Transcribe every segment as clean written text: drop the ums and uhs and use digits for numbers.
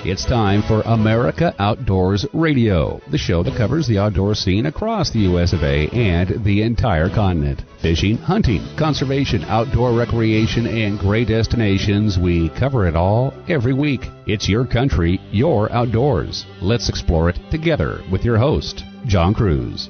It's time for America Outdoors Radio, the show that covers the outdoor scene across the U.S. of A. and the entire continent. Fishing, hunting, conservation, outdoor recreation, and great destinations. We cover it all every week. It's your country, your outdoors. Let's explore it together with your host, John Kruse.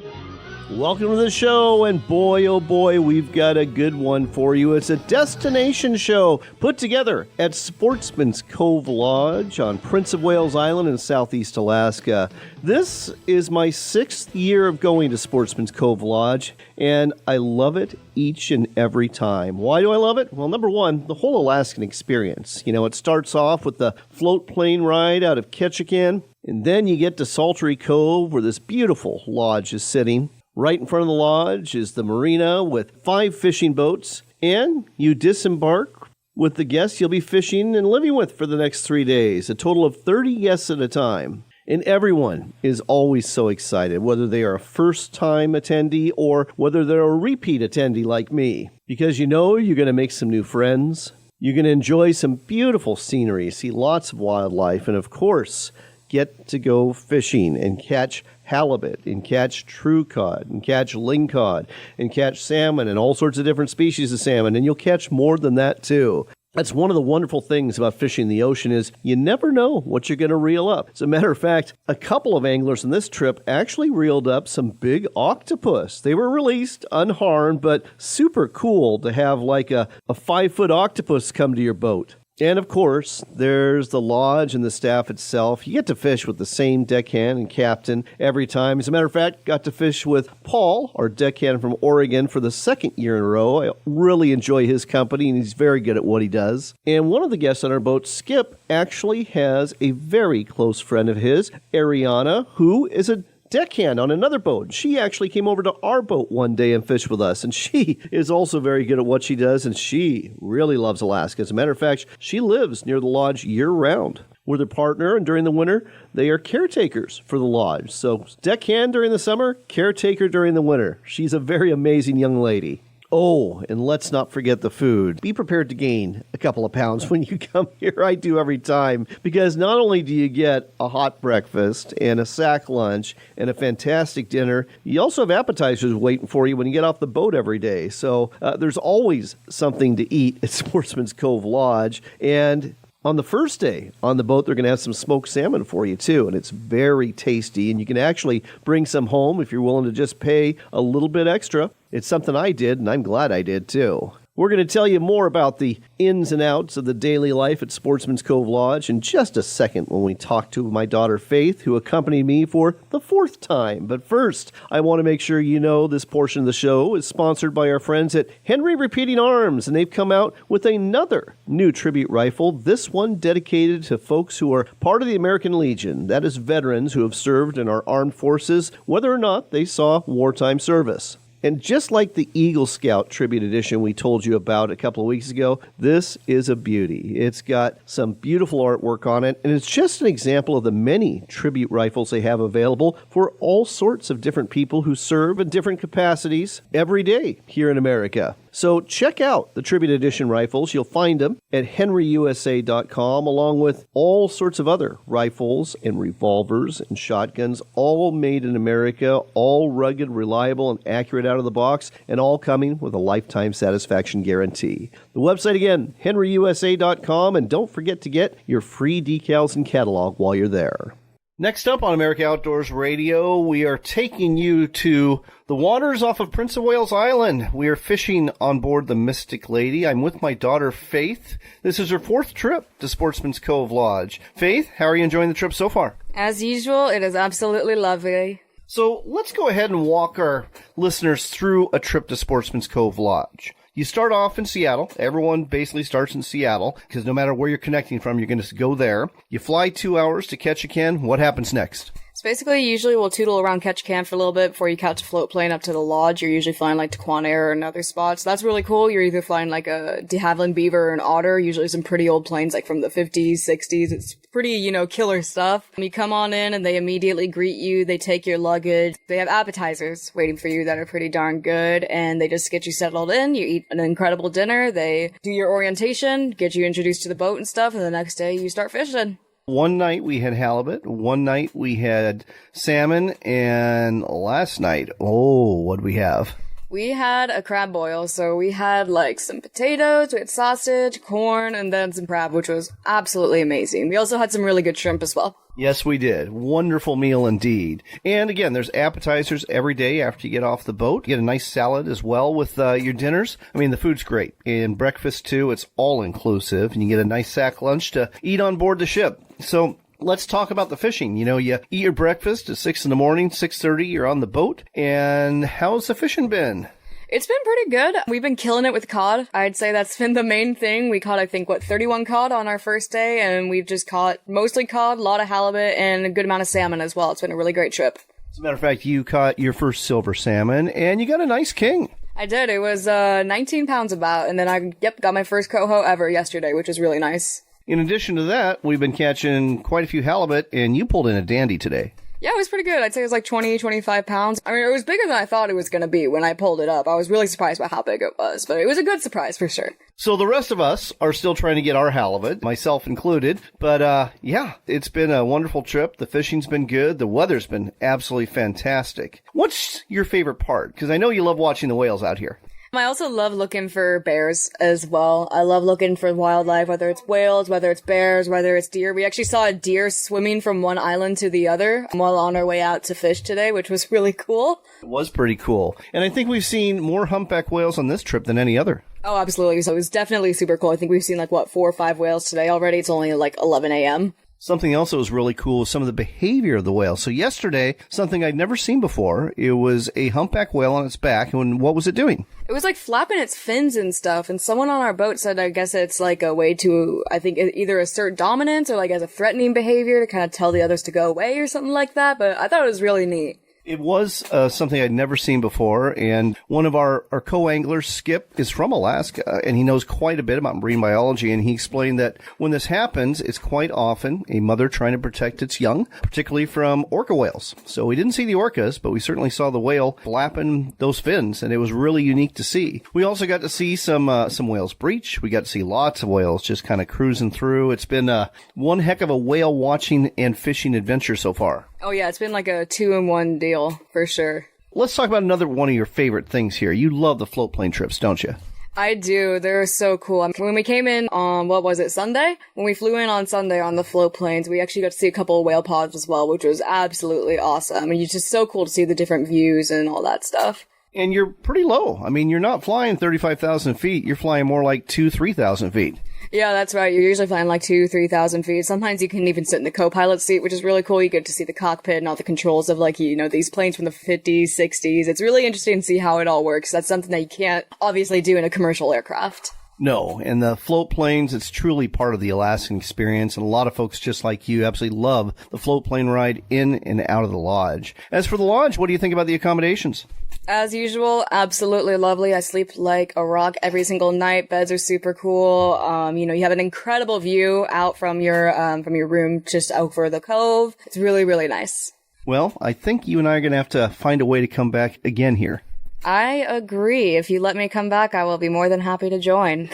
Welcome to the show, and boy, oh boy, we've got a good one for you. It's a destination show put together at Sportsman's Cove Lodge on Prince of Wales Island in southeast Alaska. This is my 6th year of going to Sportsman's Cove Lodge, and I love it each and every time. Why do I love it? Well, number one, the whole Alaskan experience. You know, it starts off with the float plane ride out of Ketchikan, and then you get to Sultry Cove, where this beautiful lodge is sitting. Right in front of the lodge is the marina with 5 fishing boats, and you disembark with the guests you'll be fishing and living with for the next 3 days, a total of 30 guests at a time. And everyone is always so excited, whether they are a first-time attendee or whether they're a repeat attendee like me, because you know you're going to make some new friends, you're going to enjoy some beautiful scenery, see lots of wildlife, and of course, get to go fishing and catch halibut and catch true cod and catch lingcod and catch salmon and all sorts of different species of salmon. And you'll catch more than that too. That's one of the wonderful things about fishing the ocean is you never know what you're going to reel up. As a matter of fact, a couple of anglers on this trip actually reeled up some big octopus. They were released unharmed, but super cool to have like a 5-foot octopus come to your boat. And, of course, there's the lodge and the staff itself. You get to fish with the same deckhand and captain every time. As a matter of fact, got to fish with Paul, our deckhand from Oregon, for the 2nd year in a row. I really enjoy his company, and he's very good at what he does. And one of the guests on our boat, Skip, actually has a very close friend of his, Ariana, who is a deckhand on another boat. She actually came over to our boat one day and fished with us, and she is also very good at what she does, and she really loves Alaska. As a matter of fact, she lives near the lodge year-round. We're their partner, and during the winter, they are caretakers for the lodge. So deckhand during the summer, caretaker during the winter. She's a very amazing young lady. Oh, and let's not forget the food. Be prepared to gain a couple of pounds when you come here. I do every time. Because not only do you get a hot breakfast and a sack lunch and a fantastic dinner, you also have appetizers waiting for you when you get off the boat every day. So there's always something to eat at Sportsman's Cove Lodge. And on the first day on the boat, they're going to have some smoked salmon for you, too, and it's very tasty, and you can actually bring some home if you're willing to just pay a little bit extra. It's something I did, and I'm glad I did, too. We're going to tell you more about the ins and outs of the daily life at Sportsman's Cove Lodge in just a second when we talk to my daughter Faith, who accompanied me for the 4th time. But first, I want to make sure you know this portion of the show is sponsored by our friends at Henry Repeating Arms, and they've come out with another new tribute rifle, this one dedicated to folks who are part of the American Legion. That is veterans who have served in our armed forces, whether or not they saw wartime service. And just like the Eagle Scout Tribute Edition we told you about a couple of weeks ago, this is a beauty. It's got some beautiful artwork on it, and it's just an example of the many tribute rifles they have available for all sorts of different people who serve in different capacities every day here in America. So check out the Tribute Edition rifles. You'll find them at henryusa.com, along with all sorts of other rifles and revolvers and shotguns, all made in America, all rugged, reliable, and accurate out of the box, and all coming with a lifetime satisfaction guarantee. The website again, henryusa.com, and don't forget to get your free decals and catalog while you're there. Next up on America Outdoors Radio, we are taking you to the waters off of Prince of Wales Island. We are fishing on board the Mystic Lady. I'm with my daughter, Faith. This is her 4th trip to Sportsman's Cove Lodge. Faith, how are you enjoying the trip so far? As usual, it is absolutely lovely. So let's go ahead and walk our listeners through a trip to Sportsman's Cove Lodge. You start off in Seattle. Everyone basically starts in Seattle because no matter where you're connecting from, you're going to go there. You fly 2 hours to Ketchikan. What happens next? So basically, usually we'll tootle around Ketchikan for a little bit before you catch a float plane up to the lodge. You're usually flying like to Quanair or another spot. So that's really cool. You're either flying like a de Havilland Beaver or an Otter, usually some pretty old planes like from the 50s, 60s. It's pretty, killer stuff. You come on in and they immediately greet you. They take your luggage. They have appetizers waiting for you that are pretty darn good. And they just get you settled in. You eat an incredible dinner. They do your orientation, get you introduced to the boat and stuff. And the next day you start fishing. One night we had halibut, one night we had salmon, and last night, what'd we have? We had a crab boil, so we had like some potatoes, we had sausage, corn, and then some crab, which was absolutely amazing. We also had some really good shrimp as well. Yes, we did. Wonderful meal indeed. And again, there's appetizers every day after you get off the boat. You get a nice salad as well with your dinners. I mean, the food's great. And breakfast too, it's all inclusive. And you get a nice sack lunch to eat on board the ship. So let's talk about the fishing. You eat your breakfast at 6 in the morning, 6:30, you're on the boat. And how's the fishing been? It's been pretty good. We've been killing it with cod. I'd say that's been the main thing. We caught, I think, 31 cod on our first day, and we've just caught mostly cod, a lot of halibut, and a good amount of salmon as well. It's been a really great trip. As a matter of fact, you caught your first silver salmon, and you got a nice king. I did. It was 19 pounds about, and then I got my first coho ever yesterday, which was really nice. In addition to that, we've been catching quite a few halibut, and you pulled in a dandy today. Yeah, it was pretty good. I'd say it was like 20, 25 pounds. I mean, it was bigger than I thought it was going to be when I pulled it up. I was really surprised by how big it was, but it was a good surprise for sure. So the rest of us are still trying to get our halibut, myself included. But yeah, it's been a wonderful trip. The fishing's been good. The weather's been absolutely fantastic. What's your favorite part? Because I know you love watching the whales out here. I also love looking for bears as well. I love looking for wildlife, whether it's whales, whether it's bears, whether it's deer. We actually saw a deer swimming from one island to the other while on our way out to fish today, which was really cool. It was pretty cool. And I think we've seen more humpback whales on this trip than any other. Oh, absolutely. So it was definitely super cool. I think we've seen 4 or 5 whales today already. It's only 11 a.m. Something else that was really cool was some of the behavior of the whale. So yesterday, something I'd never seen before, it was a humpback whale on its back. And what was it doing? It was flapping its fins and stuff. And someone on our boat said, I guess it's a way to, I think, either assert dominance or as a threatening behavior to kind of tell the others to go away or something like that. But I thought it was really neat. It was something I'd never seen before, and one of our co-anglers, Skip, is from Alaska, and he knows quite a bit about marine biology, and he explained that when this happens, it's quite often a mother trying to protect its young, particularly from orca whales. So we didn't see the orcas, but we certainly saw the whale flapping those fins, and it was really unique to see. We also got to see some whales breach. We got to see lots of whales just kind of cruising through. It's been one heck of a whale watching and fishing adventure so far. Oh yeah, it's been a 2-in-1 deal, for sure. Let's talk about another one of your favorite things here. You love the float plane trips, don't you? I do. They're so cool. When we came in on, Sunday? When we flew in on Sunday on the float planes, we actually got to see a couple of whale pods as well, which was absolutely awesome. I mean, it's just so cool to see the different views and all that stuff. And you're pretty low. I mean, you're not flying 35,000 feet. You're flying more like 2,000-3,000 feet. Yeah, that's right. You're usually flying 2,000-3,000 feet. Sometimes you can even sit in the co-pilot seat, which is really cool. You get to see the cockpit and all the controls of these planes from the 50s, 60s. It's really interesting to see how it all works. That's something that you can't obviously do in a commercial aircraft. No, and the float planes, it's truly part of the Alaskan experience, and a lot of folks just like you absolutely love the float plane ride in and out of the lodge. As for the lodge, what do you think about the accommodations? As usual, absolutely lovely. I sleep like a rock every single night. Beds are super cool. You have an incredible view out from your room just over the Cove. It's really, really nice. Well, I think you and I are going to have to find a way to come back again here. I agree. If you let me come back, I will be more than happy to join.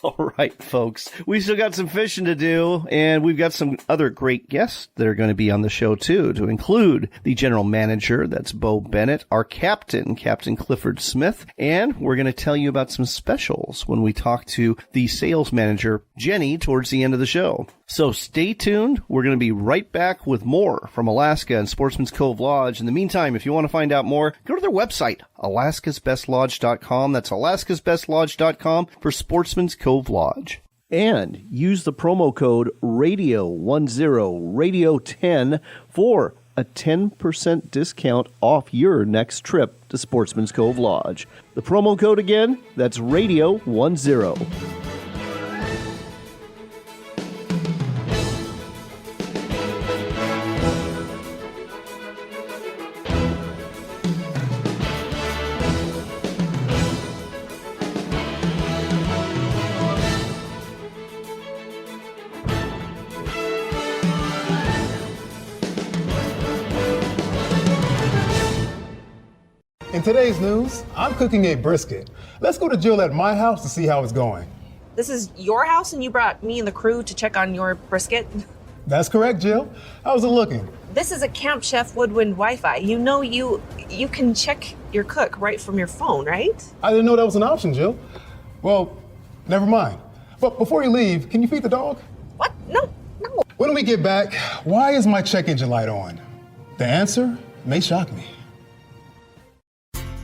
All right, folks. We still got some fishing to do, and we've got some other great guests that are going to be on the show, too, to include the general manager, that's Bo Bennett, our captain, Captain Clifford Smith, and we're going to tell you about some specials when we talk to the sales manager, Jenny, towards the end of the show. So stay tuned. We're going to be right back with more from Alaska and Sportsman's Cove Lodge. In the meantime, if you want to find out more, go to their website, alaskasbestlodge.com. That's alaskasbestlodge.com for Sportsman's Cove Lodge. And use the promo code RADIO10, RADIO10 for a 10% discount off your next trip to Sportsman's Cove Lodge. The promo code again, that's RADIO10. In today's news, I'm cooking a brisket. Let's go to Jill at my house to see how it's going. This is your house and you brought me and the crew to check on your brisket? That's correct, Jill. How's it looking? This is a Camp Chef Woodwind Wi-Fi. You know you can check your cook right from your phone, right? I didn't know that was an option, Jill. Well, never mind. But before you leave, can you feed the dog? What? No. When we get back, why is my check engine light on? The answer may shock me.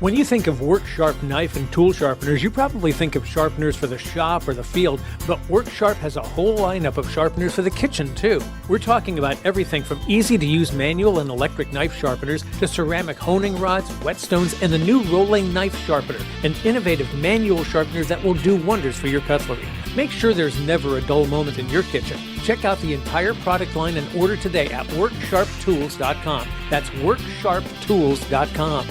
When you think of Work Sharp knife and tool sharpeners, you probably think of sharpeners for the shop or the field, but Work Sharp has a whole lineup of sharpeners for the kitchen, too. We're talking about everything from easy-to-use manual and electric knife sharpeners to ceramic honing rods, whetstones, and the new rolling knife sharpener, an innovative manual sharpener that will do wonders for your cutlery. Make sure there's never a dull moment in your kitchen. Check out the entire product line and order today at WorkSharpTools.com. That's WorkSharpTools.com.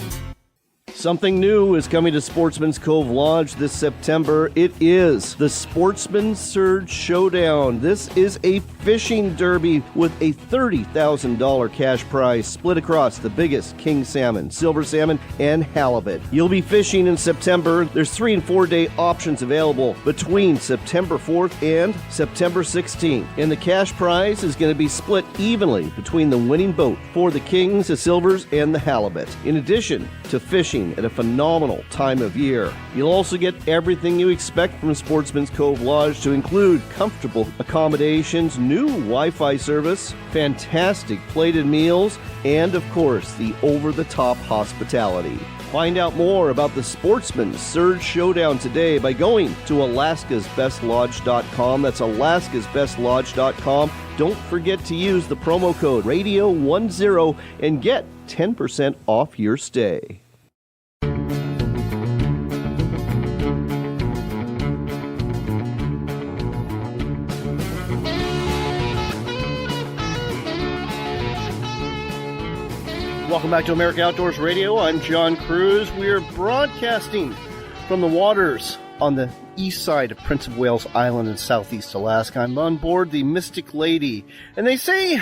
Something new is coming to Sportsman's Cove Lodge this September. It is the Sportsman Surge Showdown. This is a fishing derby with a $30,000 cash prize split across the biggest king salmon, silver salmon, and halibut. You'll be fishing in September. There's 3 and 4 day options available between September 4th and September 16th. And the cash prize is going to be split evenly between the winning boat for the kings, the silvers, and the halibut. In addition to fishing at a phenomenal time of year. You'll also get everything you expect from Sportsman's Cove Lodge, to include comfortable accommodations, new Wi-Fi service, fantastic plated meals, and of course, the over-the-top hospitality. Find out more about the Sportsman Surge Showdown today by going to alaskasbestlodge.com. That's alaskasbestlodge.com. Don't forget to use the promo code RADIO10 and get 10% off your stay. Welcome back to America Outdoors Radio. I'm John Kruse. We are broadcasting from the waters on the east side of Prince of Wales Island in southeast Alaska. I'm on board the Mystic Lady, and they say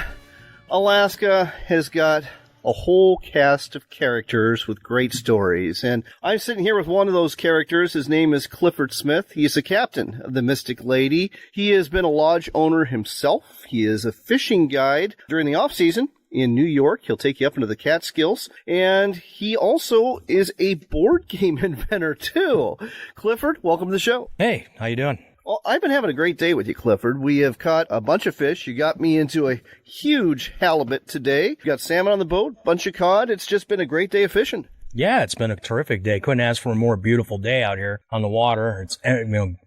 Alaska has got a whole cast of characters with great stories. And I'm sitting here with one of those characters. His name is Clifford Smith. He is the captain of the Mystic Lady. He has been a lodge owner himself. He is a fishing guide during the off-season in New York. He'll take you up into the Catskills. And he also is a board game inventor, too. Clifford, welcome to the show. Hey, how you doing? Well, I've been having a great day with you, Clifford. We have caught a bunch of fish. You got me into a huge halibut today. You got salmon on the boat, bunch of cod. It's just been a great day of fishing. Yeah, it's been a terrific day. Couldn't ask for a more beautiful day out here on the water. It's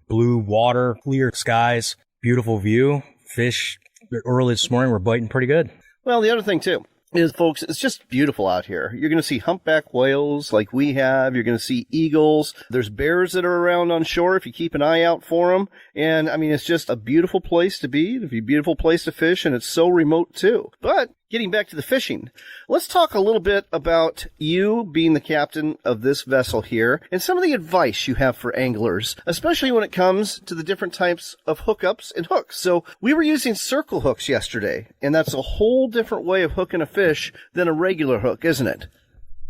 blue water, clear skies, beautiful view. Fish early this morning were biting pretty good. Well, the other thing, too, is, folks, it's just beautiful out here. You're going to see humpback whales like we have. You're going to see eagles. There's bears that are around on shore if you keep an eye out for them. And, I mean, it's just a beautiful place to be. It's a beautiful place to fish, and it's so remote, too. But getting back to the fishing, let's talk a little bit about you being the captain of this vessel here and some of the advice you have for anglers, especially when it comes to the different types of hookups and hooks. So we were using circle hooks yesterday, and that's a whole different way of hooking a fish than a regular hook, isn't it?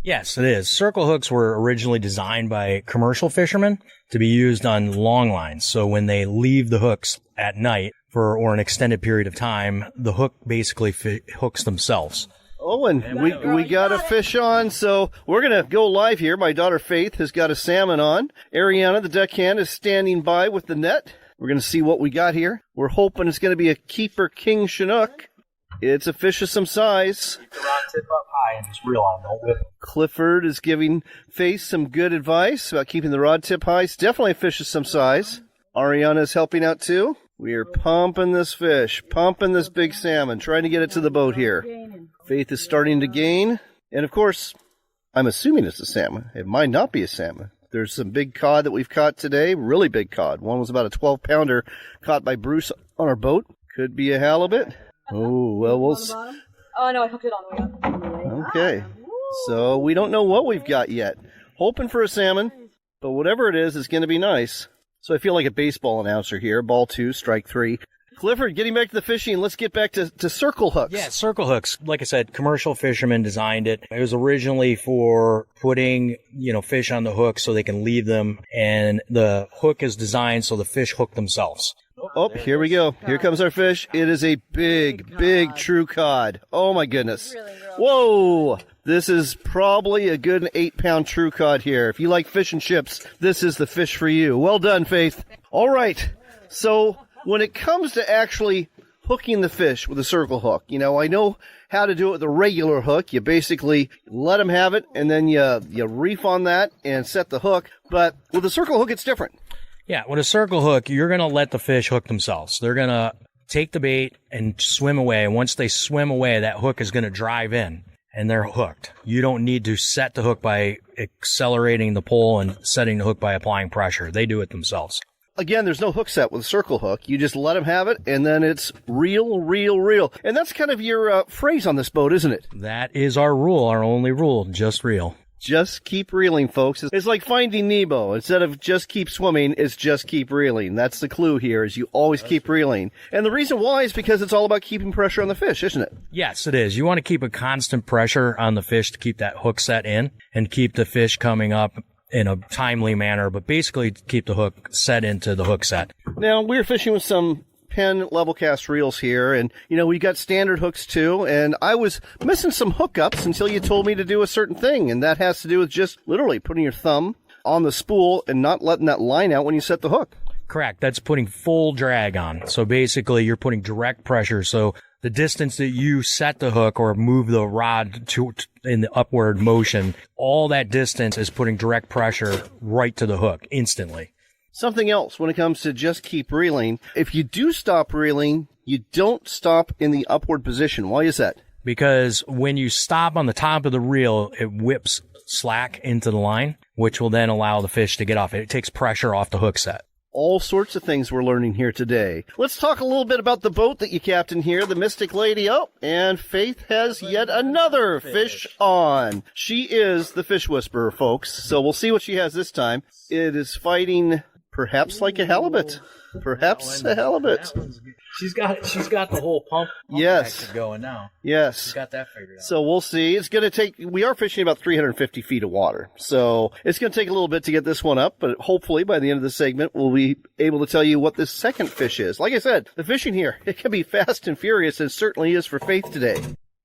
Yes, it is. Circle hooks were originally designed by commercial fishermen to be used on long lines. So when they leave the hooks at night or an extended period of time, the hook basically hooks themselves. Oh, and we got a fish on, so we're going to go live here. My daughter Faith has got a salmon on. Ariana, the deckhand, is standing by with the net. We're going to see what we got here. We're hoping it's going to be a keeper king Chinook. It's a fish of some size. Keep the rod tip up high and just reel on. Don't whip it. Clifford is giving Faith some good advice about keeping the rod tip high. It's definitely a fish of some size. Ariana is helping out too. We are pumping this fish, pumping this big salmon, trying to get it to the boat here. Faith is starting to gain. And of course, I'm assuming it's a salmon. It might not be a salmon. There's some big cod that we've caught today, really big cod. One was about a 12-pounder caught by Bruce on our boat. Could be a halibut. Oh, well, we'll see. Oh, no, I hooked it on the way up. Okay. So we don't know what we've got yet. Hoping for a salmon, but whatever it is, it's going to be nice. So I feel like a baseball announcer here. Ball 2, strike 3. Clifford, getting back to the fishing, let's get back to circle hooks. Yeah, circle hooks. Like I said, commercial fishermen designed it. It was originally for putting, fish on the hook so they can leave them, and the hook is designed so the fish hook themselves. Oh, here we go. Here comes our fish. It is a big true cod. Oh, my goodness. Whoa. This is probably a good 8-pound true cod here. If you like fish and chips, this is the fish for you. Well done, Faith. All right. So when it comes to actually hooking the fish with a circle hook, I know how to do it with a regular hook. You basically let them have it, and then you reef on that and set the hook. But with a circle hook, it's different. Yeah, with a circle hook, you're going to let the fish hook themselves. They're going to take the bait and swim away. And once they swim away, that hook is going to drive in, and they're hooked. You don't need to set the hook by accelerating the pull and setting the hook by applying pressure. They do it themselves. Again, there's no hook set with a circle hook. You just let them have it, and then it's reel. And that's kind of your phrase on this boat, isn't it? That is our rule, our only rule, just reel. Just keep reeling, folks. It's like Finding Nemo. Instead of just keep swimming, it's just keep reeling. That's the clue here, is you always keep reeling. And the reason why is because it's all about keeping pressure on the fish, isn't it? Yes, it is. You want to keep a constant pressure on the fish to keep that hook set in and keep the fish coming up in a timely manner, but basically keep the hook set into the hook set. Now, we're fishing with some Penn level cast reels here, and we got standard hooks too, and I was missing some hookups until you told me to do a certain thing, and that has to do with just literally putting your thumb on the spool and not letting that line out when you set the hook. Correct. That's putting full drag on. So basically you're putting direct pressure. So the distance that you set the hook or move the rod in the upward motion, all that distance is putting direct pressure right to the hook instantly. Something else when it comes to just keep reeling, if you do stop reeling, you don't stop in the upward position. Why is that? Because when you stop on the top of the reel, it whips slack into the line, which will then allow the fish to get off it. It takes pressure off the hook set. All sorts of things we're learning here today. Let's talk a little bit about the boat that you captain here, the Mystic Lady. Oh, and Faith has yet another fish on. She is the fish whisperer, folks. So we'll see what she has this time. It is fighting perhaps like a halibut. Perhaps a halibut. She's got the whole pump yes. going now. Yes. She's got that figured out. So we'll see. It's going to take, we are fishing about 350 feet of water. So it's going to take a little bit to get this one up, but hopefully by the end of the segment, we'll be able to tell you what this second fish is. Like I said, the fishing here, it can be fast and furious, and certainly is for Faith today.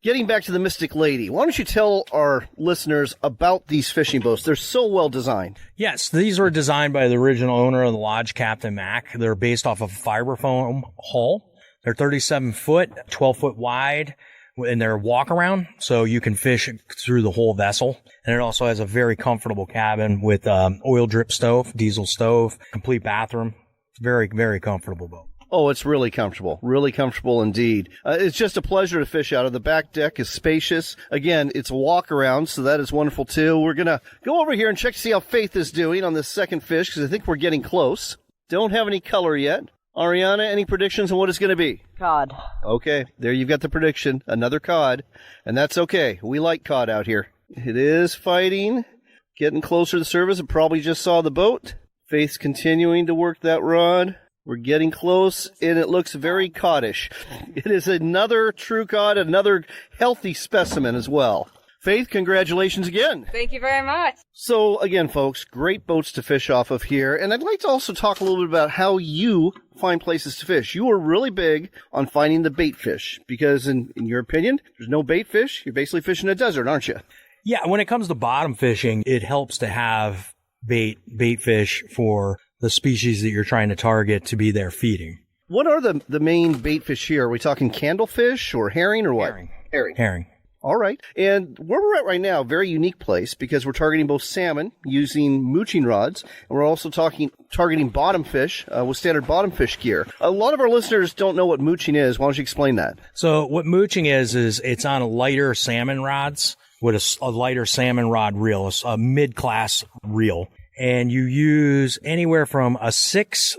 Getting back to the Mystic Lady, why don't you tell our listeners about these fishing boats? They're so well designed. Yes, these were designed by the original owner of the lodge, Captain Mac. They're based off of a fiberfoam hull. They're 37 foot, 12 foot wide, and they're walk around, so you can fish through the whole vessel. And it also has a very comfortable cabin with oil drip stove, diesel stove, complete bathroom. Very, very comfortable boat. Oh, it's really comfortable indeed. It's just a pleasure to fish out of. The back deck is spacious. Again, it's a walk around, so that is wonderful too. We're going to go over here and check to see how Faith is doing on this second fish, because I think we're getting close. Don't have any color yet. Ariana, any predictions on what it's going to be? Cod. Okay, there you've got the prediction. Another cod, and that's okay. We like cod out here. It is fighting, getting closer to the surface. It probably just saw the boat. Faith's continuing to work that rod. We're getting close, and it looks very coddish. It is another true cod, another healthy specimen as well. Faith, congratulations again. Thank you very much. So, again, folks, great boats to fish off of here. And I'd like to also talk a little bit about how you find places to fish. You are really big on finding the bait fish because, in your opinion, there's no bait fish. You're basically fishing a desert, aren't you? Yeah, when it comes to bottom fishing, it helps to have bait fish for the species that you're trying to target to be there feeding. What are the main bait fish here? Are we talking candlefish or herring or what? Herring. All right. And where we're at right now, very unique place because we're targeting both salmon using mooching rods, and we're also targeting bottom fish with standard bottom fish gear. A lot of our listeners don't know what mooching is. Why don't you explain that? So what mooching is it's on a lighter salmon rods with a lighter salmon rod reel, a mid-class reel. And you use anywhere from a 6,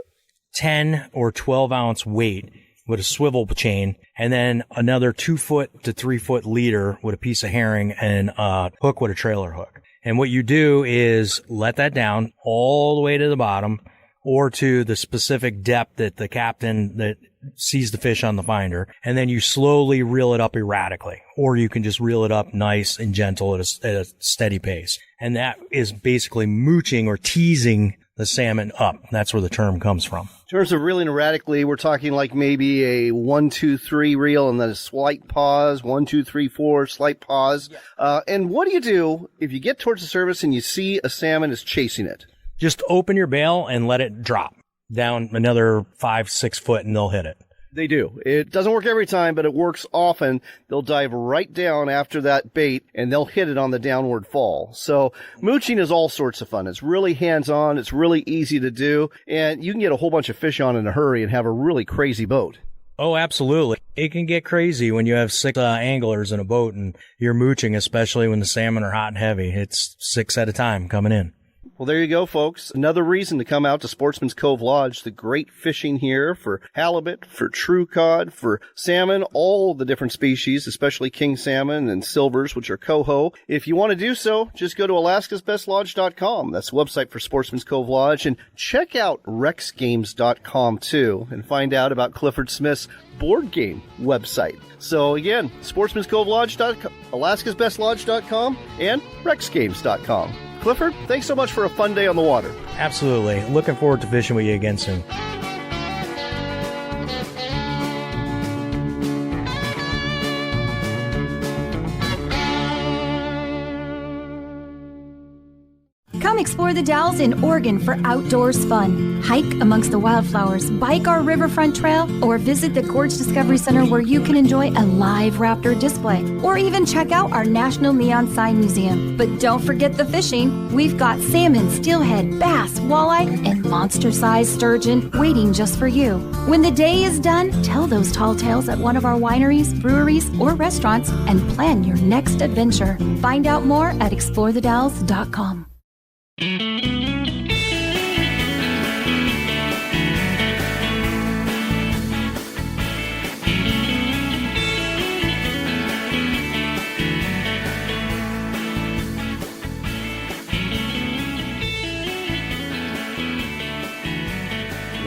10, or 12 ounce weight with a swivel chain, and then another 2 foot to 3 foot leader with a piece of herring and a hook with a trailer hook. And what you do is let that down all the way to the bottom or to the specific depth that the captain that sees the fish on the finder, and then you slowly reel it up erratically, or you can just reel it up nice and gentle at a steady pace. And that is basically mooching or teasing the salmon up. That's where the term comes from. In terms of reeling erratically, we're talking like maybe a 1, 2, 3 reel and then a slight pause, 1, 2, 3, 4, slight pause. And what do you do if you get towards the surface and you see a salmon is chasing it? Just open your bail and let it drop down another 5, 6 foot and they'll hit it. They do. It doesn't work every time, but it works often. They'll dive right down after that bait, and they'll hit it on the downward fall. So mooching is all sorts of fun. It's really hands-on. It's really easy to do, and you can get a whole bunch of fish on in a hurry and have a really crazy boat. Oh, absolutely. It can get crazy when you have 6 anglers in a boat and you're mooching, especially when the salmon are hot and heavy. It's 6 at a time coming in. Well, there you go, folks. Another reason to come out to Sportsman's Cove Lodge. The great fishing here for halibut, for true cod, for salmon, all the different species, especially king salmon and silvers, which are coho. If you want to do so, just go to alaskasbestlodge.com. That's the website for Sportsman's Cove Lodge. And check out rexgames.com, too, and find out about Clifford Smith's board game website. So, again, sportsmanscovelodge.com, alaskasbestlodge.com, and rexgames.com. Clifford, thanks so much for a fun day on the water. Absolutely. Looking forward to fishing with you again soon. Come explore the Dalles in Oregon for outdoors fun. Hike amongst the wildflowers, bike our riverfront trail, or visit the Gorge Discovery Center where you can enjoy a live raptor display, or even check out our National Neon Sign Museum. But don't forget the fishing. We've got salmon, steelhead, bass, walleye, and monster-sized sturgeon waiting just for you. When the day is done, tell those tall tales at one of our wineries, breweries, or restaurants and plan your next adventure. Find out more at explorethedalles.com.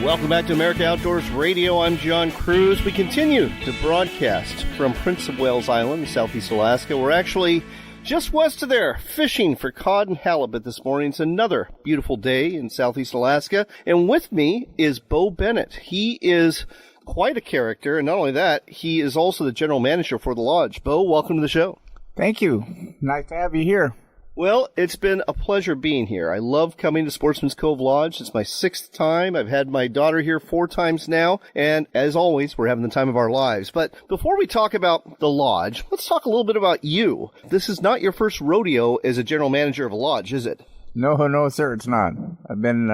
Welcome back to America Outdoors Radio. I'm John Kruse. We continue to broadcast from Prince of Wales Island in southeast Alaska. We're actually just west of there, fishing for cod and halibut this morning. It's another beautiful day in southeast Alaska. And with me is Bo Bennett. He is quite a character, and not only that, he is also the general manager for the lodge. Bo, welcome to the show. Thank you. Nice to have you here. Well, it's been a pleasure being here. I love coming to Sportsman's Cove Lodge. It's my 6th time. I've had my daughter here 4 times now, and as always, we're having the time of our lives. But before we talk about the lodge, let's talk a little bit about you. This is not your first rodeo as a general manager of a lodge, is it? No, sir, it's not. I've been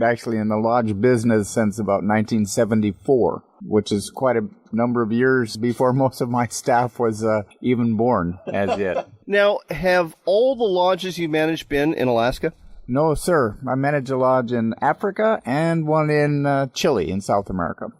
actually in the lodge business since about 1974, which is quite a number of years before most of my staff was even born as yet. Now, have all the lodges you managed been in Alaska? No, sir. I manage a lodge in Africa and one in Chile in South America.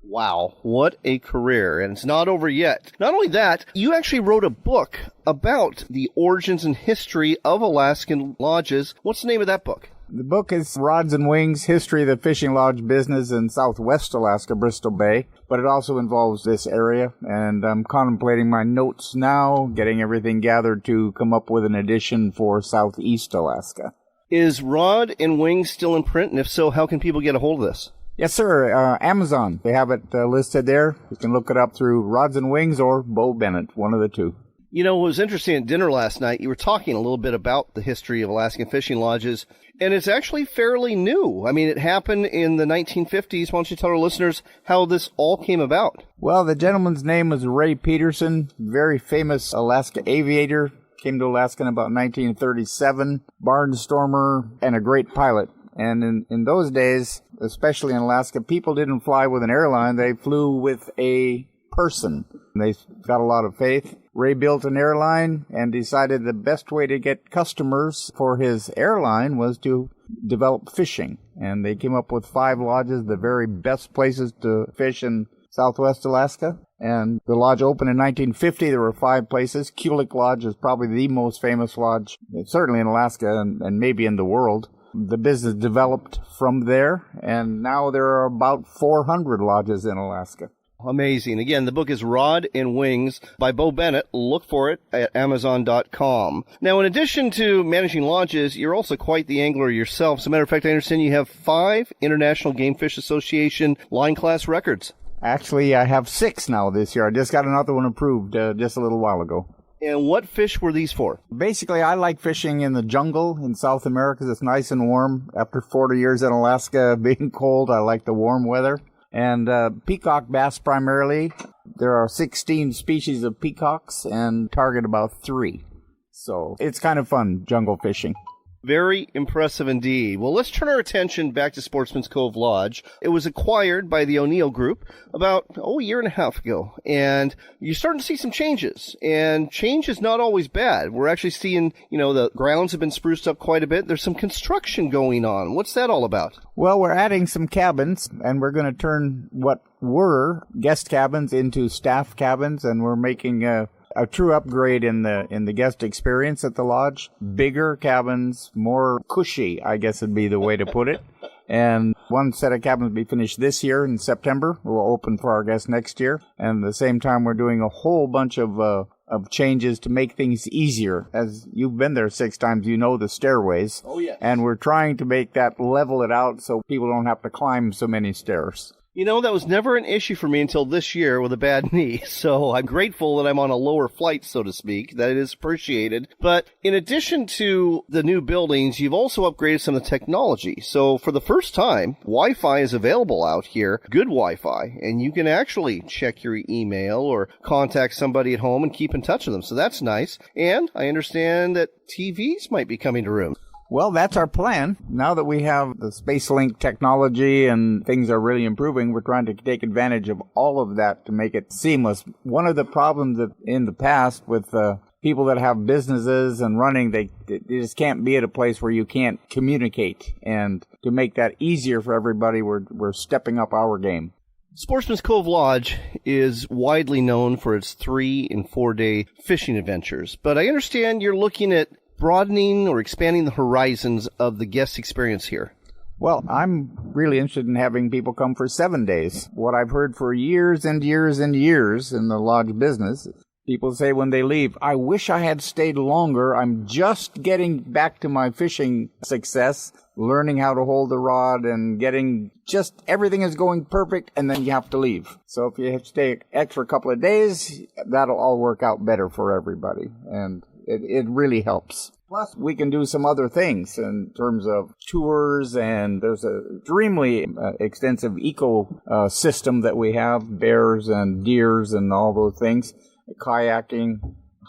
Wow, what a career, and it's not over yet. Not only that, you actually wrote a book about the origins and history of Alaskan lodges. What's the name of that book? The book is Rods and Wings, History of the Fishing Lodge Business in Southwest Alaska, Bristol Bay, but it also involves this area, and I'm contemplating my notes now, getting everything gathered to come up with an edition for Southeast Alaska. Is Rod and Wings still in print, and if so, how can people get a hold of this? Yes, sir. Amazon. They have it listed there. You can look it up through Rods and Wings or Bo Bennett, one of the two. You know, it was interesting at dinner last night. You were talking a little bit about the history of Alaskan fishing lodges, and it's actually fairly new. I mean, it happened in the 1950s. Why don't you tell our listeners how this all came about? Well, the gentleman's name was Ray Peterson, very famous Alaska aviator. Came to Alaska in about 1937, barnstormer, and a great pilot. And in those days, especially in Alaska, people didn't fly with an airline. They flew with a person. They got a lot of faith. Ray built an airline and decided the best way to get customers for his airline was to develop fishing. And they came up with 5 lodges, the very best places to fish in Southwest Alaska. And the lodge opened in 1950. There were 5 places. Kulik Lodge is probably the most famous lodge, certainly in Alaska and maybe in the world. The business developed from there, and now there are about 400 lodges in Alaska. Amazing. Again, the book is Rod and Wings by Bo Bennett. Look for it at Amazon.com. Now, in addition to managing lodges, you're also quite the angler yourself. As a matter of fact, I understand you have 5 International Game Fish Association line class records. Actually, I have 6 now this year. I just got another one approved just a little while ago. And what fish were these for? Basically, I like fishing in the jungle in South America. It's nice and warm. After 40 years in Alaska being cold, I like the warm weather. And peacock bass primarily. There are 16 species of peacocks and target about 3. So it's kind of fun, jungle fishing. Very impressive indeed. Well, let's turn our attention back to Sportsman's Cove Lodge. It was acquired by the O'Neill Group about, a year and a half ago. And you're starting to see some changes. And change is not always bad. We're actually seeing, the grounds have been spruced up quite a bit. There's some construction going on. What's that all about? Well, we're adding some cabins, and we're going to turn what were guest cabins into staff cabins, and we're making a true upgrade in the guest experience at the lodge. Bigger cabins, more cushy, I guess would be the way to put it. And one set of cabins will be finished this year in September. We'll open for our guests next year. And at the same time, we're doing a whole bunch of changes to make things easier. As you've been there 6 times, you know the stairways. Oh, yeah. And we're trying to make that level it out so people don't have to climb so many stairs. That was never an issue for me until this year with a bad knee. So I'm grateful that I'm on a lower flight, so to speak. That is appreciated. But in addition to the new buildings, you've also upgraded some of the technology. So for the first time, Wi-Fi is available out here, good Wi-Fi, and you can actually check your email or contact somebody at home and keep in touch with them. So that's nice. And I understand that TVs might be coming to rooms. Well, that's our plan. Now that we have the SpaceLink technology and things are really improving, we're trying to take advantage of all of that to make it seamless. One of the problems that in the past with people that have businesses and running, they just can't be at a place where you can't communicate. And to make that easier for everybody, we're stepping up our game. Sportsman's Cove Lodge is widely known for its 3- and 4-day fishing adventures, but I understand you're looking at broadening or expanding the horizons of the guest experience here. Well, I'm really interested in having people come for 7 days. What I've heard for years and years and years in the lodge business, people say when they leave, I wish I had stayed longer. I'm just getting back to my fishing success, learning how to hold the rod and getting just everything is going perfect, and then you have to leave. So if you have to stay an extra couple of days, that'll all work out better for everybody. And it really helps. Plus, we can do some other things in terms of tours, and there's a extremely extensive eco system that we have, bears and deers and all those things, kayaking,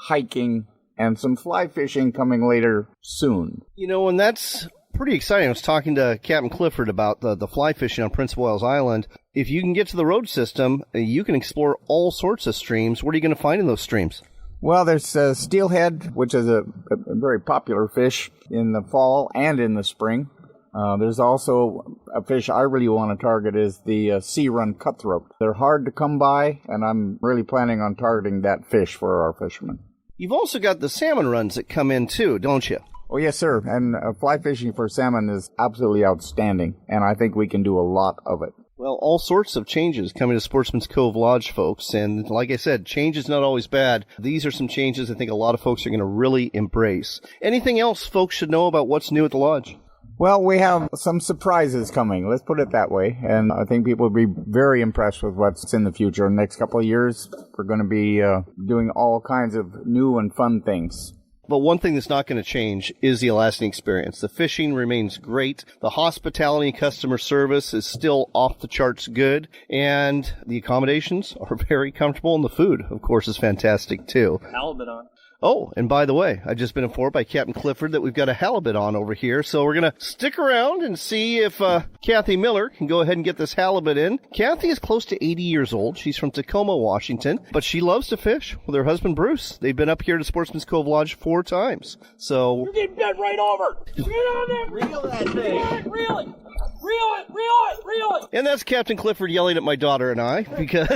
hiking, and some fly fishing coming later soon. And that's pretty exciting. I was talking to Captain Clifford about the fly fishing on Prince of Wales Island. If you can get to the road system, you can explore all sorts of streams. What are you going to find in those streams? Well, there's steelhead, which is a very popular fish in the fall and in the spring. There's also a fish I really want to target is the sea run cutthroat. They're hard to come by, and I'm really planning on targeting that fish for our fishermen. You've also got the salmon runs that come in too, don't you? Oh, yes, sir. And fly fishing for salmon is absolutely outstanding, and I think we can do a lot of it. Well, all sorts of changes coming to Sportsman's Cove Lodge, folks. And like I said, change is not always bad. These are some changes I think a lot of folks are going to really embrace. Anything else folks should know about what's new at the lodge? Well, we have some surprises coming. Let's put it that way. And I think people will be very impressed with what's in the future. In the next couple of years, we're going to be doing all kinds of new and fun things. But one thing that's not going to change is the Alaskan experience. The fishing remains great. The hospitality and customer service is still off the charts good. And the accommodations are very comfortable. And the food, of course, is fantastic, too. Halibut on. Oh, and by the way, I've just been informed by Captain Clifford that we've got a halibut on over here. So we're going to stick around and see if Kathy Miller can go ahead and get this halibut in. Kathy is close to 80 years old. She's from Tacoma, Washington, but she loves to fish with her husband, Bruce. They've been up here to Sportsman's Cove Lodge 4 times. So You're getting bent right over. Get on there. Reel that thing. Reel it. Reel it. And that's Captain Clifford yelling at my daughter and I. Because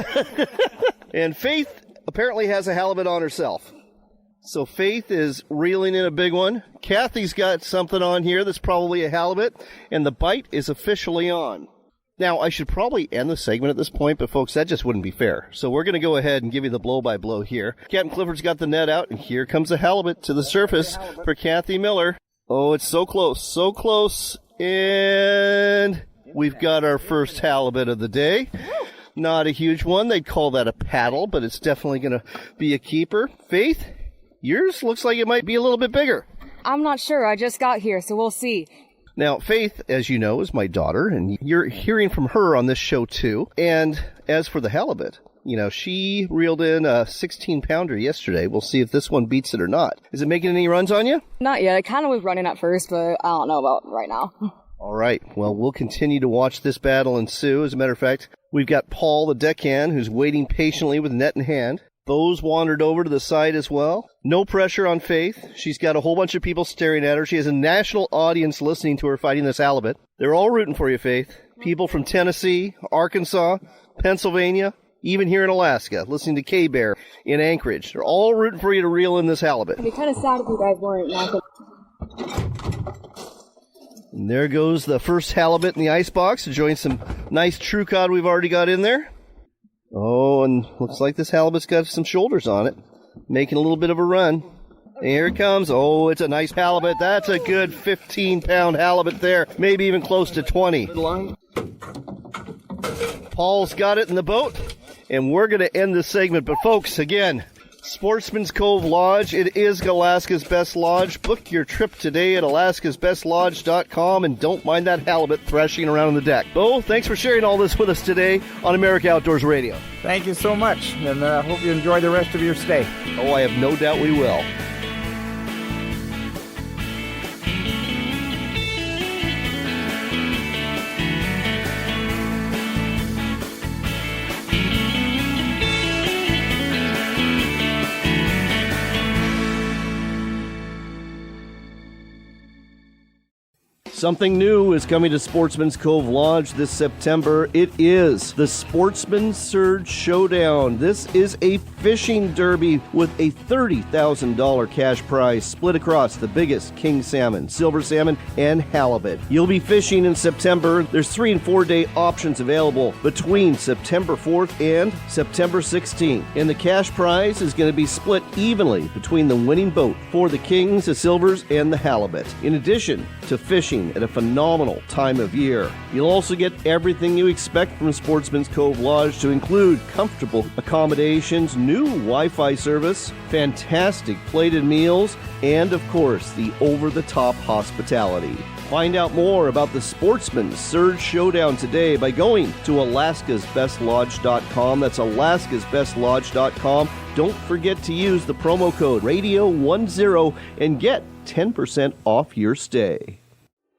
and Faith apparently has a halibut on herself. So Faith is reeling in a big one. Kathy's got something on here that's probably a halibut, and the bite is officially on. Now, I should probably end the segment at this point, but folks, that just wouldn't be fair. So we're going to go ahead and give you the blow-by-blow here. Captain Clifford's got the net out, and here comes the halibut to the surface for Kathy Miller. Oh, it's so close, and we've got our first halibut of the day. Not a huge one. They'd call that a paddle, but it's definitely going to be a keeper. Faith, yours looks like it might be a little bit bigger. I'm not sure. I just got here, so we'll see. Now, Faith, as you know, is my daughter, and you're hearing from her on this show, too. And as for the halibut, she reeled in a 16-pounder yesterday. We'll see if this one beats it or not. Is it making any runs on you? Not yet. I kind of was running at first, but I don't know about right now. All right. Well, we'll continue to watch this battle ensue. As a matter of fact, we've got Paul, the deckhand, who's waiting patiently with net in hand. Those wandered over to the side as well. No pressure on Faith. She's got a whole bunch of people staring at her. She has a national audience listening to her fighting this halibut. They're all rooting for you, Faith. People from Tennessee, Arkansas, Pennsylvania, even here in Alaska, listening to K-Bear in Anchorage. They're all rooting for you to reel in this halibut. It'd be kind of sad if you guys weren't. And there goes the first halibut in the icebox to join some nice true cod we've already got in there. Oh, and looks like this halibut's got some shoulders on it, making a little bit of a run. And here it comes. Oh, it's a nice halibut. That's a good 15-pound halibut there, maybe even close to 20. Paul's got it in the boat, and we're going to end this segment. But, folks, again, Sportsman's Cove Lodge. It is Alaska's best lodge. Book your trip today at alaskasbestlodge.com, and don't mind that halibut thrashing around on the deck. Bo, thanks for sharing all this with us today on America Outdoors Radio. Thank you so much, and I hope you enjoy the rest of your stay. Oh, I have no doubt we will. Something new is coming to Sportsman's Cove Lodge this September. It is the Sportsman Surge Showdown. This is a fishing derby with a $30,000 cash prize split across the biggest king salmon, silver salmon, and halibut. You'll be fishing in September. There's 3 and 4 day options available between September 4th and September 16th. And the cash prize is going to be split evenly between the winning boat for the kings, the silvers, and the halibut. In addition to fishing at a phenomenal time of year. You'll also get everything you expect from Sportsman's Cove Lodge, to include comfortable accommodations, new Wi-Fi service, fantastic plated meals, and of course, the over-the-top hospitality. Find out more about the Sportsman Surge Showdown today by going to alaskasbestlodge.com. That's alaskasbestlodge.com. Don't forget to use the promo code RADIO10 and get 10% off your stay.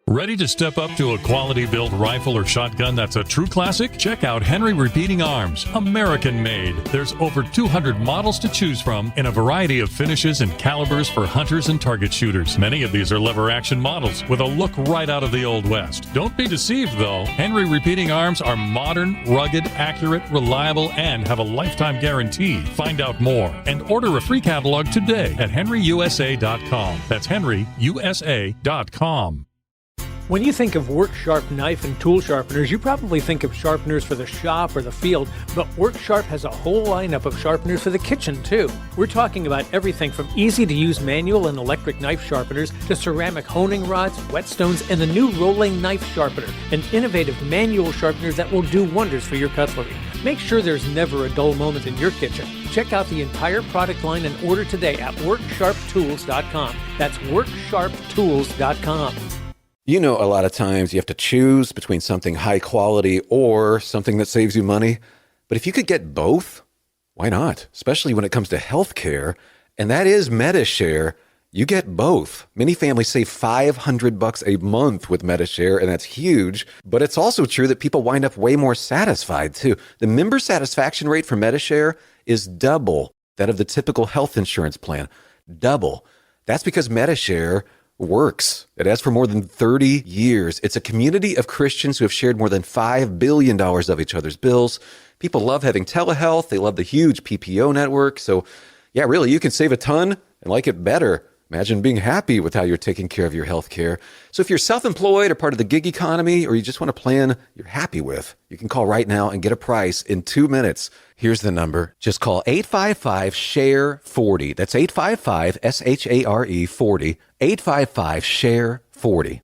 Ready to step up to a quality-built rifle or shotgun that's a true classic? Check out Henry Repeating Arms, American-made. There's over 200 models to choose from in a variety of finishes and calibers for hunters and target shooters. Many of these are lever-action models with a look right out of the Old West. Don't be deceived, though. Henry Repeating Arms are modern, rugged, accurate, reliable, and have a lifetime guarantee. Find out more and order a free catalog today at henryusa.com. That's henryusa.com. When you think of work sharp knife and tool sharpeners, you probably think of sharpeners for the shop or the field, but Work Sharp has a whole lineup of sharpeners for the kitchen, too. We're talking about everything from easy-to-use manual and electric knife sharpeners to ceramic honing rods, whetstones, and the new rolling knife sharpener, an innovative manual sharpener that will do wonders for your cutlery. Make sure there's never a dull moment in your kitchen. Check out the entire product line and order today at WorkSharpTools.com. That's WorkSharpTools.com. You know, a lot of times you have to choose between something high quality or something that saves you money. But if you could get both, why not? Especially when it comes to healthcare, and that is MediShare. You get both. Many families save $500 a month with MediShare, and that's huge. But it's also true that people wind up way more satisfied, too. The member satisfaction rate for MediShare is double that of the typical health insurance plan. Double. That's because MediShare works. It has for more than 30 years. It's a community of Christians who have shared more than $5 billion of each other's bills. People love having telehealth. They love the huge PPO network. So, yeah, really, you can save a ton and like it better. Imagine being happy with how you're taking care of your health care. So if you're self-employed or part of the gig economy, or you just want a plan you're happy with, you can call right now and get a price in 2 minutes. Here's the number. Just call 855-SHARE-40. That's 855-SHARE 40. 855-SHARE-40.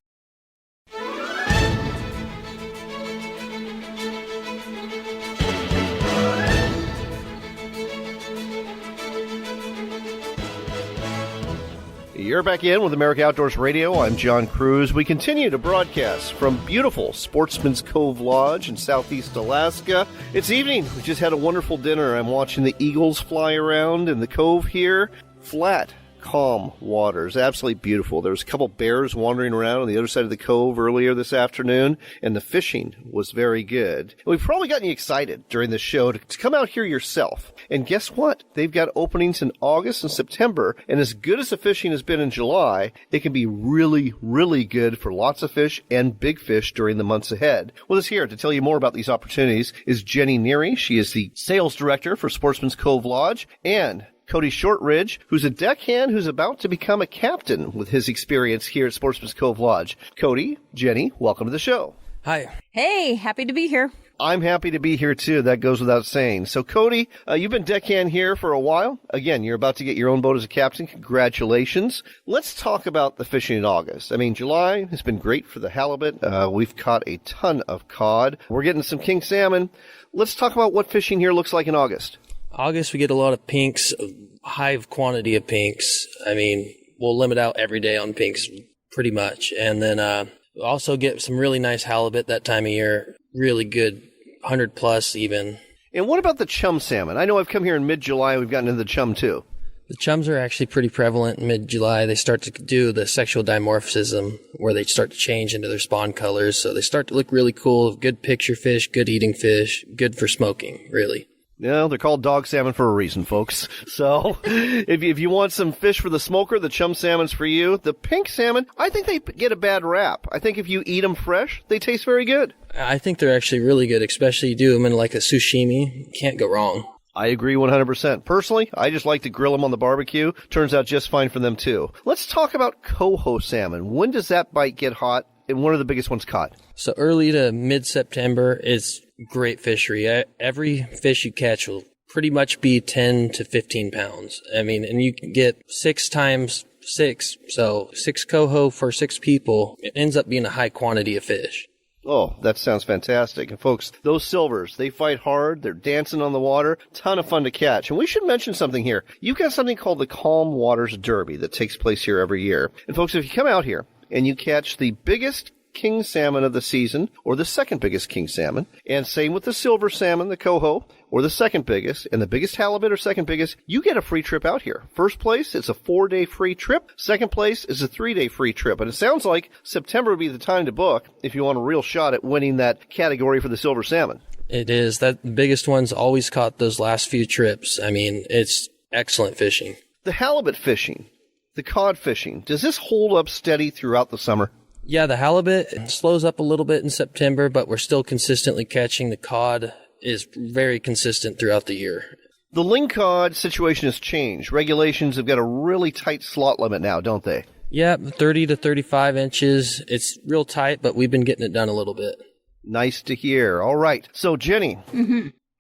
You're back in with America Outdoors Radio. I'm John Kruse. We continue to broadcast from beautiful Sportsman's Cove Lodge in southeast Alaska. It's evening. We just had a wonderful dinner. I'm watching the eagles fly around in the cove here. Flat, calm waters. Absolutely beautiful. There was a couple bears wandering around on the other side of the cove earlier this afternoon, and the fishing was very good. And we've probably gotten you excited during this show to come out here yourself. And guess what? They've got openings in August and September, and as good as the fishing has been in July, it can be really, really good for lots of fish and big fish during the months ahead. With us here to tell you more about these opportunities is Jenny Neary. She is the sales director for Sportsman's Cove Lodge, and Cody Shortridge, who's a deckhand who's about to become a captain with his experience here at Sportsman's Cove Lodge. Cody, Jenny, welcome to the show. Hi. Hey, happy to be here. I'm happy to be here, too. That goes without saying. So, Cody, you've been deckhand here for a while. Again, you're about to get your own boat as a captain. Congratulations. Let's talk about the fishing in August. I mean, July has been great for the halibut. We've caught a ton of cod. We're getting some king salmon. Let's talk about what fishing here looks like in August. August, we get a lot of pinks, a high quantity of pinks. I mean, we'll limit out every day on pinks pretty much. And then we also get some really nice halibut that time of year, really good, 100 plus even. And what about the chum salmon? I know I've come here in mid-July and we've gotten into the chum too. The chums are actually pretty prevalent in mid-July. They start to do the sexual dimorphism where they start to change into their spawn colors. So they start to look really cool, good picture fish, good eating fish, good for smoking, really. Yeah, they're called dog salmon for a reason, folks. So if you want some fish for the smoker, the chum salmon's for you. The pink salmon, I think they get a bad rap. I think if you eat them fresh, they taste very good. I think they're actually really good, especially you do them in like a sashimi. Can't go wrong. I agree 100%. Personally, I just like to grill them on the barbecue. Turns out just fine for them, too. Let's talk about coho salmon. When does that bite get hot, and when are the biggest ones caught? So early to mid-September is great fishery. Every fish you catch will pretty much be 10 to 15 pounds. I mean, and you can get 6 times 6, so 6 coho for 6 people. It ends up being a high quantity of fish. Oh, that sounds fantastic. And folks, those silvers, they fight hard. They're dancing on the water. Ton of fun to catch. And we should mention something here. You've got something called the Calm Waters Derby that takes place here every year. And folks, if you come out here and you catch the biggest king salmon of the season, or the second biggest king salmon, and same with the silver salmon, the coho, or the second biggest, and the biggest halibut or second biggest, you get a free trip out here. First place, it's a 4-day free trip. Second place is a 3-day free trip. And it sounds like September would be the time to book if you want a real shot at winning that category for the silver salmon. It is. That the biggest one's always caught those last few trips. I mean, it's excellent fishing. The halibut fishing, the cod fishing, does this hold up steady throughout the summer? Yeah, the halibut slows up a little bit in September, but we're still consistently catching. The cod is very consistent throughout the year. The lingcod situation has changed. Regulations have got a really tight slot limit now, don't they? Yeah, 30 to 35 inches. It's real tight, but we've been getting it done a little bit. Nice to hear. All right. So, Jenny,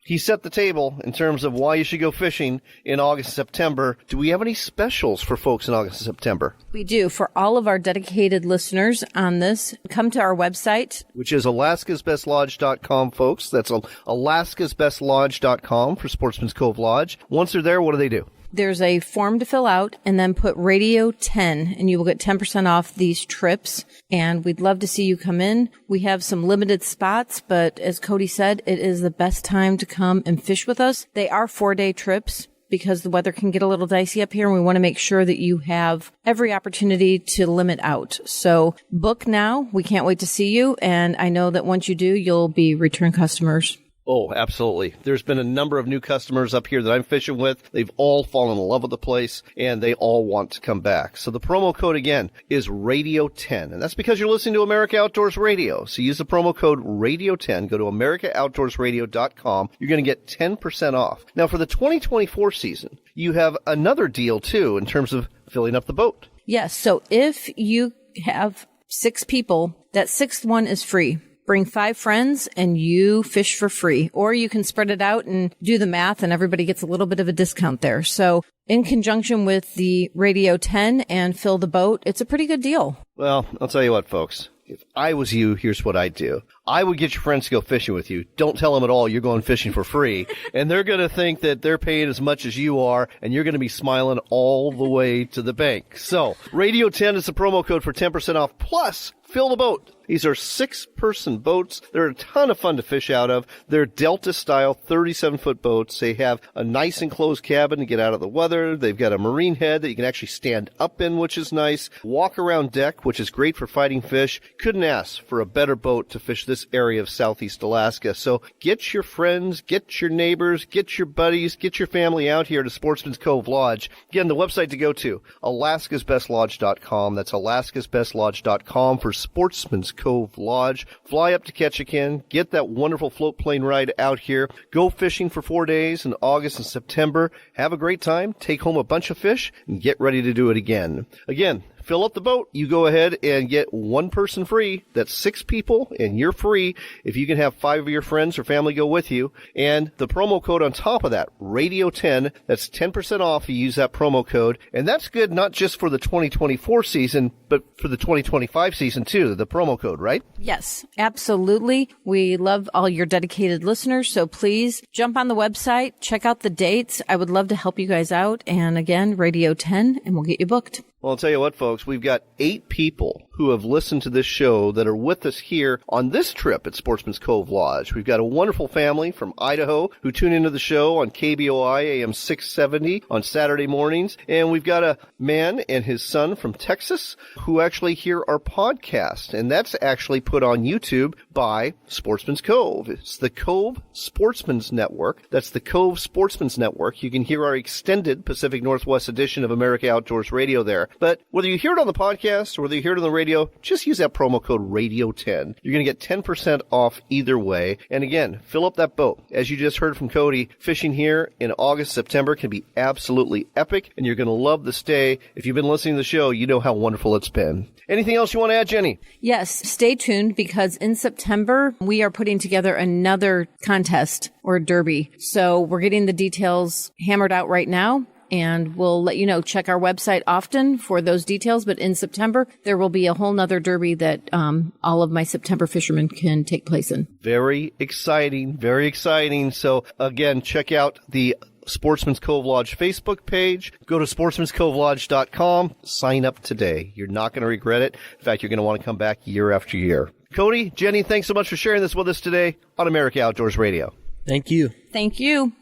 he set the table in terms of why you should go fishing in August, September. Do we have any specials for folks in August and September? We do. For all of our dedicated listeners on this, come to our website, which is alaskasbestlodge.com, folks. That's alaskasbestlodge.com for Sportsman's Cove Lodge. Once they're there, what do they do? There's a form to fill out, and then put Radio 10, and you will get 10% off these trips. And we'd love to see you come in. We have some limited spots, but as Cody said, it is the best time to come and fish with us. They are 4-day trips because the weather can get a little dicey up here, and we want to make sure that you have every opportunity to limit out. So book now. We can't wait to see you, and I know that once you do, you'll be return customers. Oh, absolutely. There's been a number of new customers up here that I'm fishing with. They've all fallen in love with the place, and they all want to come back. So the promo code, again, is Radio10, and that's because you're listening to America Outdoors Radio. So use the promo code Radio10. Go to AmericaOutdoorsRadio.com. You're going to get 10% off. Now, for the 2024 season, you have another deal, too, in terms of filling up the boat. Yes. So if you have 6 people, that 6th one is free. Bring 5 friends and you fish for free. Or you can spread it out and do the math and everybody gets a little bit of a discount there. So in conjunction with the Radio 10 and Fill the Boat, it's a pretty good deal. Well, I'll tell you what, folks. If I was you, here's what I'd do. I would get your friends to go fishing with you. Don't tell them at all you're going fishing for free. And they're going to think that they're paying as much as you are, and you're going to be smiling all the way to the bank. So, Radio 10 is the promo code for 10% off, plus Fill the Boat. These are 6-person boats. They're a ton of fun to fish out of. They're Delta-style 37-foot boats. They have a nice enclosed cabin to get out of the weather. They've got a marine head that you can actually stand up in, which is nice. Walk-around deck, which is great for fighting fish. Couldn't ask for a better boat to fish this area of southeast Alaska. So get your friends, get your neighbors, get your buddies, get your family out here to Sportsman's Cove Lodge. Again, the website to go to, alaskasbestlodge.com. That's alaskasbestlodge.com for Sportsman's Cove Lodge. Fly up to Ketchikan, get that wonderful float plane ride out here, go fishing for 4 days in August and September, have a great time, take home a bunch of fish, and get ready to do it again. Again, fill up the boat. You go ahead and get 1 person free. That's 6 people, and you're free if you can have 5 of your friends or family go with you. And the promo code on top of that, Radio 10, that's 10% off if you use that promo code. And that's good not just for the 2024 season, but for the 2025 season too, the promo code, right? Yes, absolutely. We love all your dedicated listeners, so please jump on the website, check out the dates. I would love to help you guys out. And again, Radio 10, and we'll get you booked. Well, I'll tell you what, folks, we've got 8 people who have listened to this show that are with us here on this trip at Sportsman's Cove Lodge. We've got a wonderful family from Idaho who tune into the show on KBOI AM 670 on Saturday mornings. And we've got a man and his son from Texas who actually hear our podcast. And that's actually put on YouTube by Sportsman's Cove. It's the Cove Sportsman's Network. That's the Cove Sportsman's Network. You can hear our extended Pacific Northwest edition of America Outdoors Radio there. But whether you hear it on the podcast or whether you hear it on the radio, just use that promo code Radio10. You're going to get 10% off either way. And again, fill up that boat. As you just heard from Cody, fishing here in August, September can be absolutely epic, and you're going to love the stay. If you've been listening to the show, you know how wonderful it's been. Anything else you want to add, Jenny? Yes, stay tuned because in September, we are putting together another contest or derby. So we're getting the details hammered out right now. And we'll let you know. Check our website often for those details. But in September, there will be a whole nother derby that all of my September fishermen can take place in. Very exciting. Very exciting. So, again, check out the Sportsman's Cove Lodge Facebook page. Go to sportsmanscovelodge.com. Sign up today. You're not going to regret it. In fact, you're going to want to come back year after year. Cody, Jenny, thanks so much for sharing this with us today on America Outdoors Radio. Thank you. Thank you.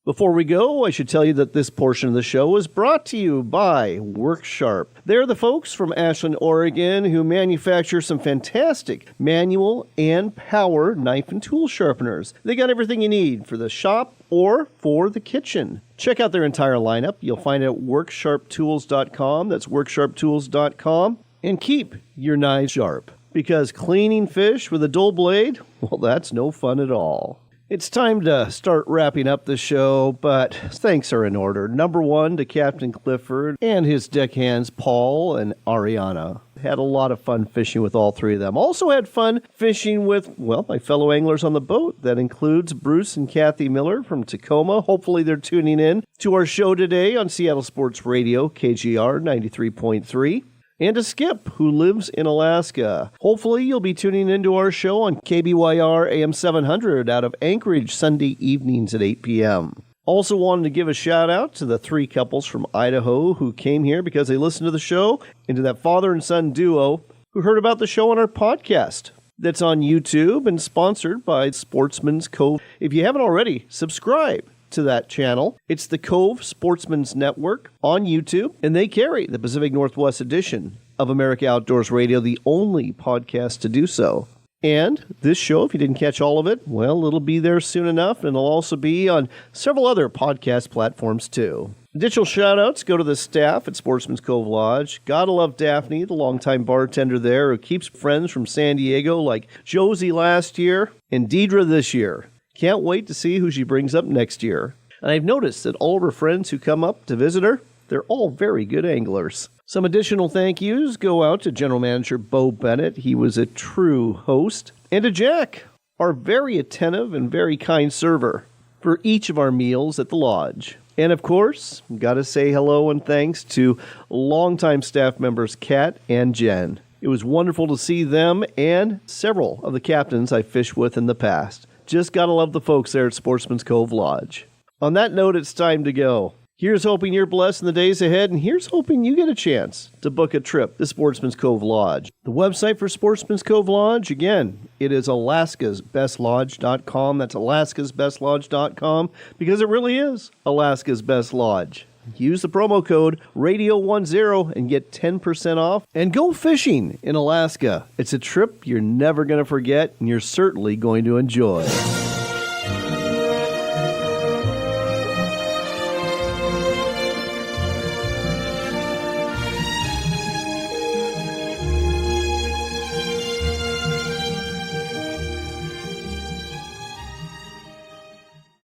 Before we go, I should tell you that this portion of the show is brought to you by Worksharp. They're the folks from Ashland, Oregon, who manufacture some fantastic manual and power knife and tool sharpeners. They got everything you need for the shop or for the kitchen. Check out their entire lineup. You'll find it at worksharptools.com. That's worksharptools.com. And keep your knives sharp, because cleaning fish with a dull blade, well, that's no fun at all. It's time to start wrapping up the show, but thanks are in order. Number 1 to Captain Clifford and his deckhands, Paul and Ariana. Had a lot of fun fishing with all 3 of them. Also had fun fishing with, well, my fellow anglers on the boat. That includes Bruce and Kathy Miller from Tacoma. Hopefully they're tuning in to our show today on Seattle Sports Radio, KGR 93.3. And to Skip, who lives in Alaska. Hopefully you'll be tuning into our show on KBYR AM 700 out of Anchorage Sunday evenings at 8 p.m. Also wanted to give a shout out to the 3 couples from Idaho who came here because they listened to the show, and to that father and son duo who heard about the show on our podcast. That's on YouTube and sponsored by Sportsman's Cove. If you haven't already, subscribe to that channel. It's the Cove Sportsman's Network on YouTube, and they carry the Pacific Northwest edition of America Outdoors Radio, the only podcast to do so. And this show, if you didn't catch all of it, well, it'll be there soon enough, and it'll also be on several other podcast platforms too. Additional shout-outs go to the staff at Sportsman's Cove Lodge. Gotta love Daphne, the longtime bartender there who keeps friends from San Diego like Josie last year and Deidre this year. Can't wait to see who she brings up next year. And I've noticed that all of her friends who come up to visit her, They're all very good anglers. Some additional thank yous go out to General Manager Bo Bennett. He was a true host. And to Jack, our very attentive and very kind server, for each of our meals at the lodge. And of course, got to say hello and thanks to longtime staff members Kat and Jen. It was wonderful to see them and several of the captains I fished with in the past. Just got to love the folks there at Sportsman's Cove Lodge. On that note, it's time to go. Here's hoping you're blessed in the days ahead, and here's hoping you get a chance to book a trip to Sportsman's Cove Lodge. The website for Sportsman's Cove Lodge, again, it is alaskasbestlodge.com. That's alaskasbestlodge.com, because it really is Alaska's Best Lodge. Use the promo code RADIO10 and get 10% off. And go fishing in Alaska. It's a trip you're never going to forget, and you're certainly going to enjoy.